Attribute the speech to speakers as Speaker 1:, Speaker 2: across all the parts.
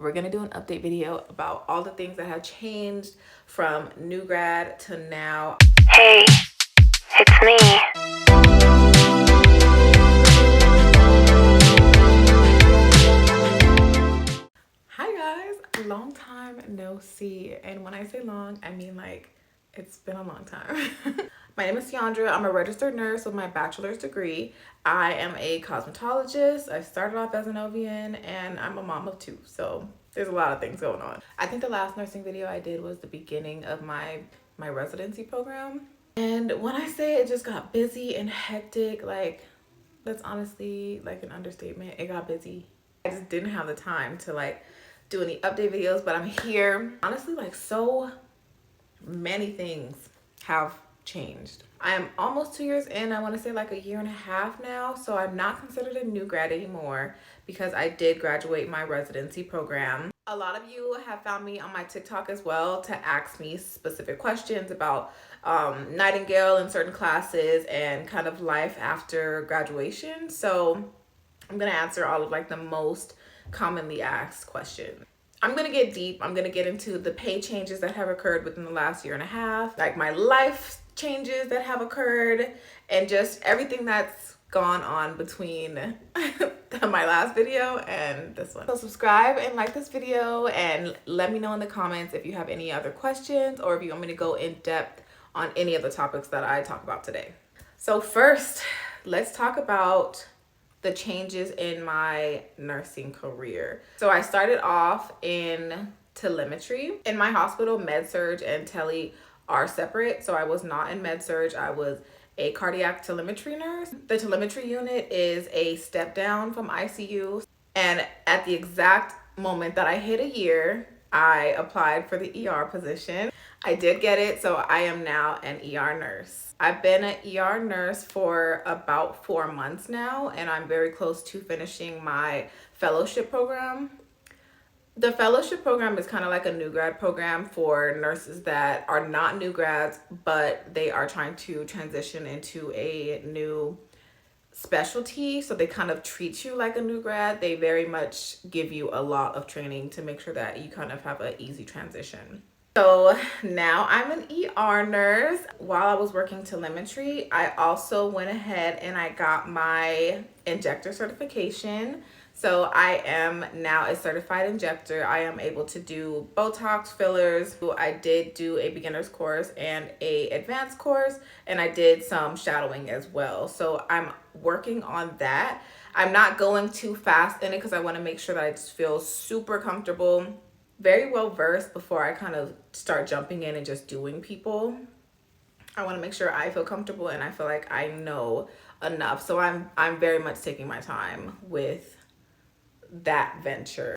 Speaker 1: we're gonna do an update video about all the things that have changed from new grad to now.
Speaker 2: Hey, it's me.
Speaker 1: Hi guys, long time no see. And when I say long, I mean like it's been a long time. My name is Tiandra. I'm a registered nurse with my bachelor's degree. I am a cosmetologist. I started off as an LVN and I'm a mom of two. So there's a lot of things going on. I think the last nursing video I did was the beginning of my residency program. And when I say it just got busy and hectic, like that's honestly like an understatement. It got busy. I just didn't have the time to like do any update videos, but I'm here. Honestly, like so many things have changed. I am almost 2 years in. I want to say like a year and a half now. So I'm not considered a new grad anymore because I did graduate my residency program. A lot of you have found me on my TikTok as well to ask me specific questions about Nightingale in certain classes and kind of life after graduation. So I'm gonna answer all of like the most commonly asked questions. I'm gonna get deep. I'm gonna get into the pay changes that have occurred within the last year and a half, like my life changes that have occurred, and just everything that's gone on between my last video and this one. So subscribe and like this video and let me know in the comments if you have any other questions or if you want me to go in depth on any of the topics that I talk about today. So first, let's talk about the changes in my nursing career. So I started off in telemetry. In my hospital, med-surg and tele are separate. So I was not in med-surg. I was a cardiac telemetry nurse. The telemetry unit is a step down from ICU. And at the exact moment that I hit a year, I applied for the ER position. I did get it, so I am now an ER nurse. I've been an ER nurse for about 4 months now, and I'm very close to finishing my fellowship program. The fellowship program is kind of like a new grad program for nurses that are not new grads, but they are trying to transition into a new specialty. So they kind of treat you like a new grad. They very much give you a lot of training to make sure that you kind of have an easy transition. So now I'm an ER nurse. While I was working telemetry, I also went ahead and I got my injector certification. So I am now a certified injector. I am able to do Botox, fillers. I did do a beginner's course and a advanced course, and I did some shadowing as well. So I'm working on that. I'm not going too fast in it because I want to make sure that I just feel super comfortable, very well versed before I kind of start jumping in and just doing people. I want to make sure I feel comfortable and I feel like I know enough. So I'm very much taking my time with that venture.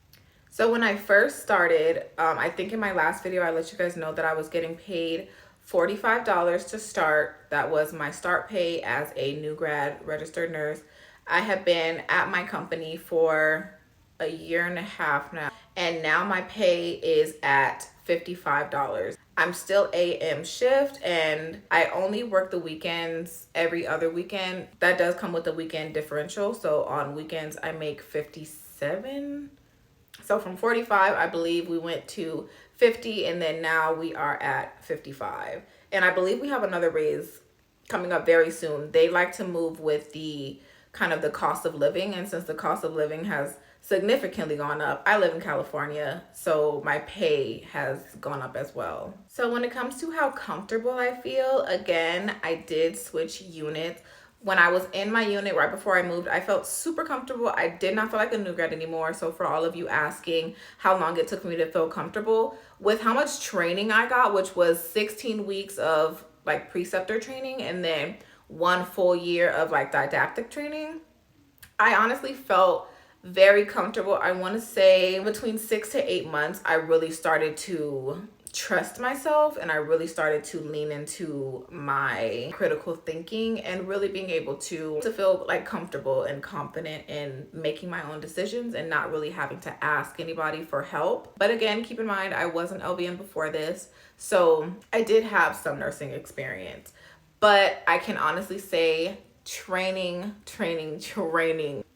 Speaker 1: So when I first started, I think in my last video I let you guys know that I was getting paid $45 to start. That was my start pay as a new grad registered nurse. I have been at my company for a year and a half now, and now my pay is at $55. I'm still AM shift and I only work the weekends every other weekend. That does come with a weekend differential. So on weekends I make 57. So from 45, I believe we went to 50, and then now we are at 55. And I believe we have another raise coming up very soon. They like to move with the kind of the cost of living, and since the cost of living has significantly gone up, I live in California, so my pay has gone up as well. So when it comes to how comfortable I feel, again, I did switch units. When I was in my unit right before I moved, I felt super comfortable. I did not feel like a new grad anymore. So for all of you asking how long it took me to feel comfortable, with how much training I got, which was 16 weeks of like preceptor training and then 1 full year of like didactic training, I honestly felt very comfortable. I want to say between 6 to 8 months, I really started to trust myself and I really started to lean into my critical thinking and really being able to feel like comfortable and confident in making my own decisions and not really having to ask anybody for help. But again, keep in mind, I was an LVN before this, so I did have some nursing experience. But I can honestly say training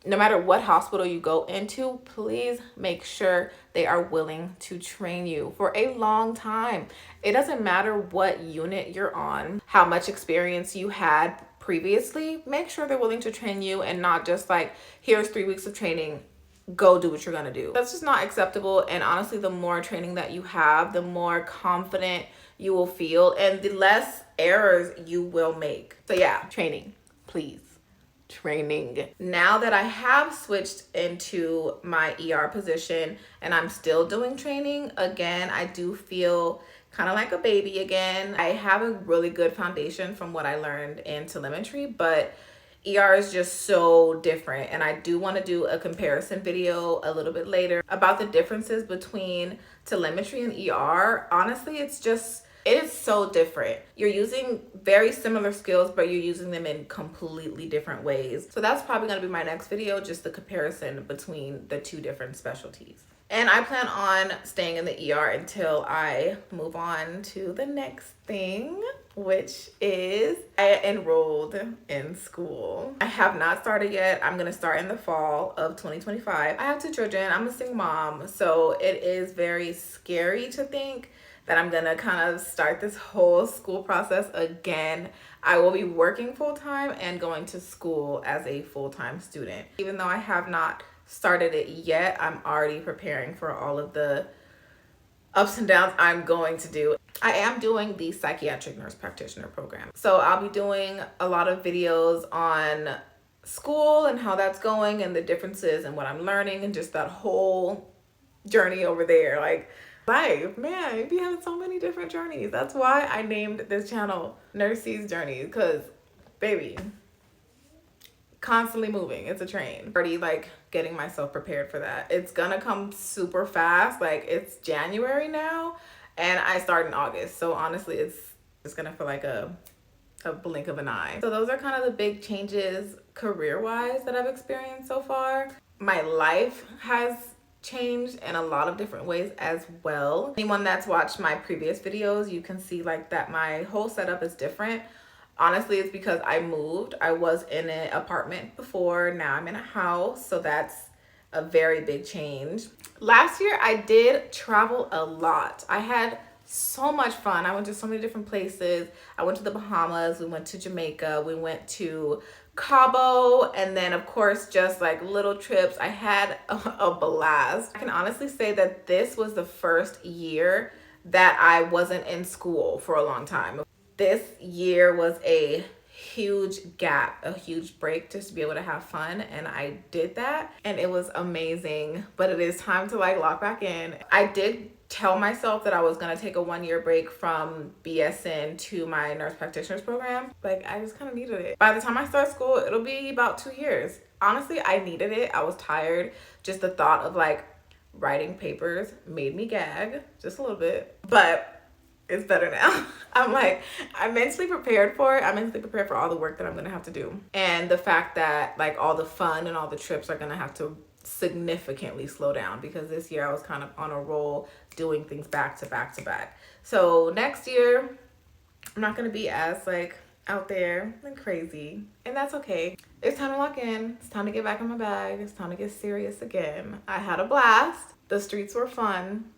Speaker 1: no matter what hospital you go into, please make sure they are willing to train you for a long time. It doesn't matter what unit you're on, how much experience you had previously, make sure they're willing to train you and not just like, here's 3 weeks of training, go do what you're gonna do. That's just not acceptable. And honestly, the more training that you have, the more confident you will feel and the less errors you will make. So yeah, training, please. Training. Now that I have switched into my ER position and I'm still doing training, again, I do feel kind of like a baby again. I have a really good foundation from what I learned in telemetry, but ER is just so different. And I do want to do a comparison video a little bit later about the differences between telemetry and ER. Honestly, it is so different. You're using very similar skills, but you're using them in completely different ways. So that's probably gonna be my next video, just the comparison between the two different specialties. And I plan on staying in the ER until I move on to the next thing, which is I enrolled in school. I have not started yet. I'm gonna start in the fall of 2025. I have 2 children. I'm a single mom, so it is very scary to think that I'm gonna kind of start this whole school process again. I will be working full-time and going to school as a full-time student. Even though I have not started it yet, I'm already preparing for all of the ups and downs I'm going to do. I am doing the psychiatric nurse practitioner program. So I'll be doing a lot of videos on school and how that's going and the differences and what I'm learning and just that whole journey over there. Like, life, man, you be having so many different journeys. That's why I named this channel Nursey's Journey, because baby, constantly moving. It's a train. Already like getting myself prepared for that. It's gonna come super fast. Like, it's January now and I start in August. So honestly, it's just gonna feel like a blink of an eye. So those are kind of the big changes career-wise that I've experienced so far. My life has changed in a lot of different ways as well. Anyone that's watched my previous videos, you can see like that my whole setup is different. Honestly, it's because I moved. I was in an apartment before, now I'm in a house, so that's a very big change. Last year I did travel a lot. I had so much fun. I went to so many different places. I went to the Bahamas, we went to Jamaica, we went to Cabo, and then of course just like little trips. I had a blast. I can honestly say that this was the first year that I wasn't in school for a long time. This year was a huge gap, a huge break just to be able to have fun, and I did that and it was amazing. But it is time to like lock back in. I did tell myself that I was gonna take a 1-year break from BSN to my nurse practitioner's program. Like, I just kind of needed it. By the time I start school, it'll be about 2 years. Honestly, I needed it. I was tired. Just the thought of like writing papers made me gag just a little bit, but it's better now. I'm mentally prepared for it. I'm mentally prepared for all the work that I'm gonna have to do. And the fact that like all the fun and all the trips are gonna have to significantly slow down, because this year I was kind of on a roll doing things back to back to back. So next year, I'm not gonna be as like out there and crazy, and that's okay. It's time to lock in. It's time to get back in my bag. It's time to get serious again. I had a blast. The streets were fun.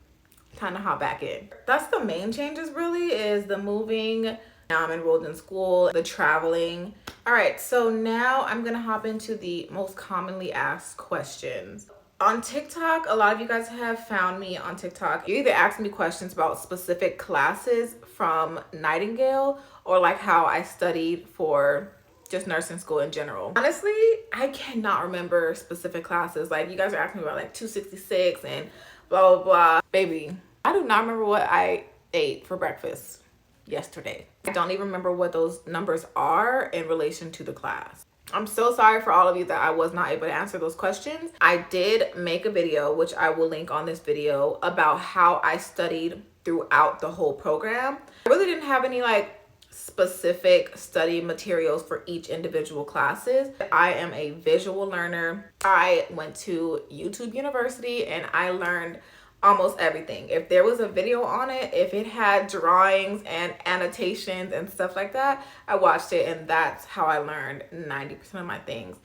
Speaker 1: Time to hop back in. That's the main changes really, is the moving. Now I'm enrolled in school, the traveling. All right, so now I'm gonna hop into the most commonly asked questions. On TikTok, a lot of you guys have found me on TikTok. You either ask me questions about specific classes from Nightingale or like how I studied for just nursing school in general. Honestly, I cannot remember specific classes. Like, you guys are asking me about like 266 and blah, blah, blah. Baby, I do not remember what I ate for breakfast yesterday. I don't even remember what those numbers are in relation to the class. I'm so sorry for all of you that I was not able to answer those questions. I did make a video, which I will link on this video, about how I studied throughout the whole program. I really didn't have any like specific study materials for each individual classes. I am a visual learner. I went to YouTube University and I learned almost everything. If there was a video on it, if it had drawings and annotations and stuff like that, I watched it, and that's how I learned 90% of my things.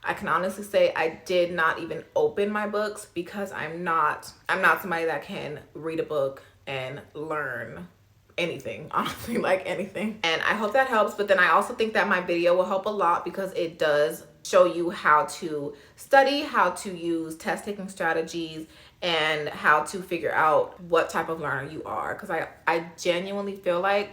Speaker 1: I can honestly say I did not even open my books because I'm not somebody that can read a book and learn anything, honestly, like anything. And I hope that helps. But then I also think that my video will help a lot because it does show you how to study, how to use test taking strategies, and how to figure out what type of learner you are. Because I genuinely feel like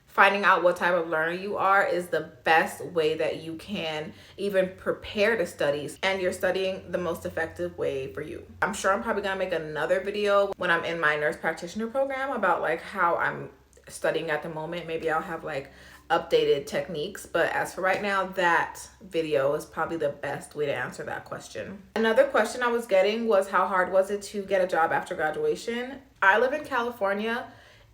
Speaker 1: finding out what type of learner you are is the best way that you can even prepare to study, and you're studying the most effective way for you. I'm sure I'm probably gonna make another video when I'm in my nurse practitioner program about like how I'm studying at the moment. Maybe I'll have like updated techniques, but as for right now, that video is probably the best way to answer that question. Another question I was getting was, how hard was it to get a job after graduation? I live in California.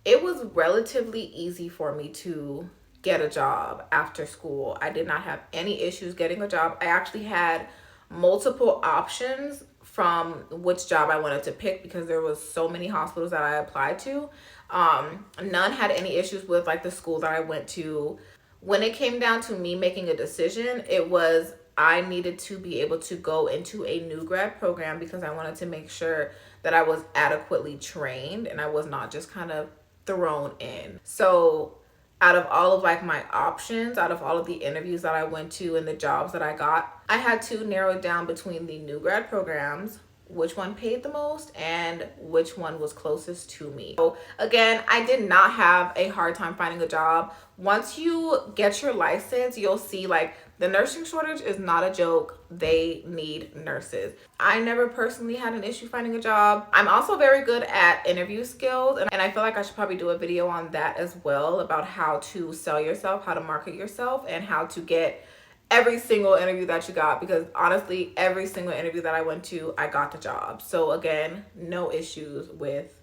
Speaker 1: It was relatively easy for me to get a job after school. I did not have any issues getting a job. I actually had multiple options from which job I wanted to pick because there was so many hospitals that I applied to. None had any issues with like the school that I went to. When it came down to me making a decision, it was I needed to be able to go into a new grad program because I wanted to make sure that I was adequately trained and I was not just kind of thrown in. So out of all of like my options, out of all of the interviews that I went to and the jobs that I got, I had to narrow it down between the new grad programs, which one paid the most and which one was closest to me. So again, I did not have a hard time finding a job. Once you get your license, you'll see like the nursing shortage is not a joke. They need nurses. I never personally had an issue finding a job. I'm also very good at interview skills, and I feel like I should probably do a video on that as well, about how to sell yourself, how to market yourself, and how to get every single interview that you got, because honestly, every single interview that I went to, I got the job. So again, no issues with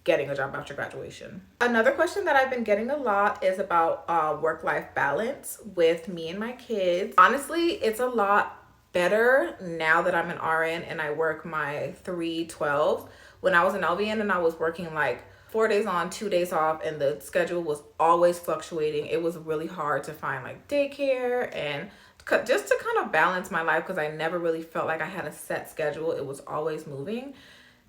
Speaker 1: getting a job after graduation. Another question that I've been getting a lot is about work-life balance with me and my kids. Honestly, it's a lot better now that I'm an RN and I work my 3/12. When I was an LVN and I was working like 4 days on, 2 days off, and the schedule was always fluctuating, it was really hard to find like daycare and just to kind of balance my life because I never really felt like I had a set schedule. It was always moving.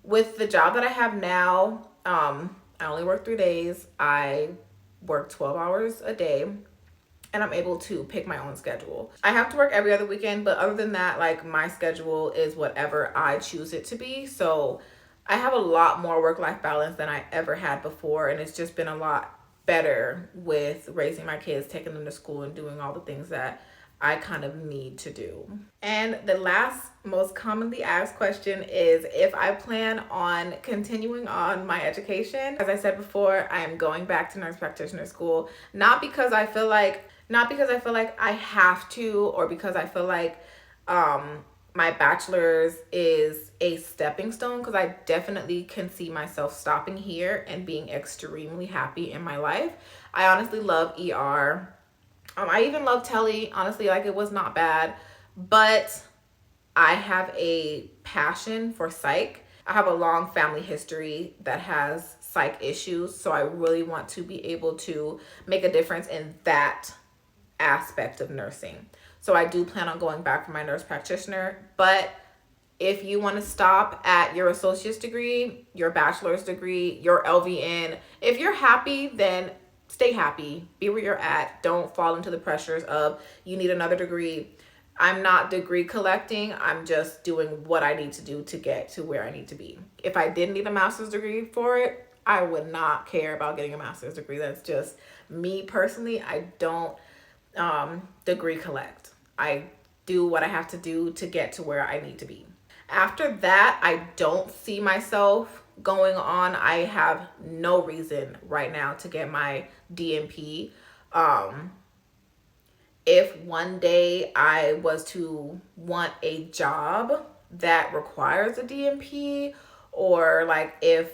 Speaker 1: With the job that I have now, I only work 3 days. I work 12 hours a day and I'm able to pick my own schedule. I have to work every other weekend, but other than that, like my schedule is whatever I choose it to be. So I have a lot more work-life balance than I ever had before, and it's just been a lot better with raising my kids, taking them to school, and doing all the things that I kind of need to do. And the last most commonly asked question is if I plan on continuing on my education. As I said before, I am going back to nurse practitioner school, not because I feel like I have to, or because I feel like my bachelor's is a stepping stone, because I definitely can see myself stopping here and being extremely happy in my life. I honestly love ER. I even love tele, honestly, like it was not bad, but I have a passion for psych. I have a long family history that has psych issues, so I really want to be able to make a difference in that aspect of nursing. So I do plan on going back for my nurse practitioner, but if you want to stop at your associate's degree, your bachelor's degree, your LVN, if you're happy, then stay happy, be where you're at. Don't fall into the pressures of you need another degree. I'm not degree collecting. I'm just doing what I need to do to get to where I need to be. If I didn't need a master's degree for it, I would not care about getting a master's degree. That's just me personally. I don't degree collect. I do what I have to do to get to where I need to be. After that, I don't see myself going on. I have no reason right now to get my DNP. If one day I was to want a job that requires a DNP, or like if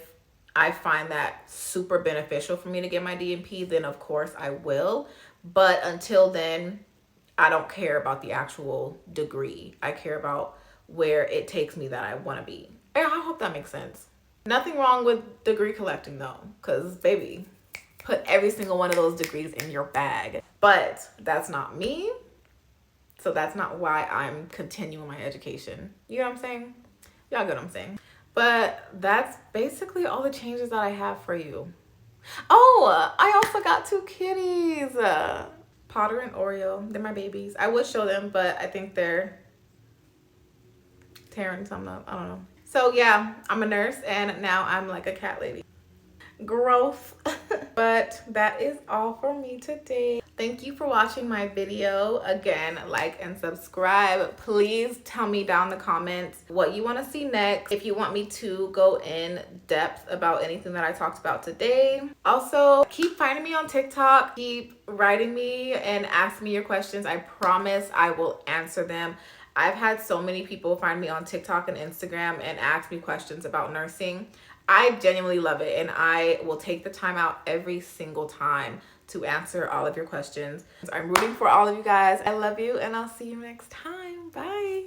Speaker 1: I find that super beneficial for me to get my DNP, then of course I will. But until then, I don't care about the actual degree. I care about where it takes me that I want to be. And I hope that makes sense. Nothing wrong with degree collecting though, because baby, put every single one of those degrees in your bag. But that's not me. So that's not why I'm continuing my education. You know what I'm saying? Y'all get what I'm saying. But that's basically all the changes that I have for you. Oh, I also got two kitties. Potter and Oreo. They're my babies. I would show them, but I think they're tearing something up. I don't know. So yeah, I'm a nurse and now I'm like a cat lady. Growth. But that is all for me today. Thank you for watching my video. Again, like and subscribe. Please tell me down in the comments what you want to see next, if you want me to go in depth about anything that I talked about today. Also, keep finding me on TikTok, keep writing me and ask me your questions. I promise I will answer them. I've had so many people find me on TikTok and Instagram and ask me questions about nursing. I genuinely love it, and I will take the time out every single time to answer all of your questions. I'm rooting for all of you guys. I love you, and I'll see you next time. Bye.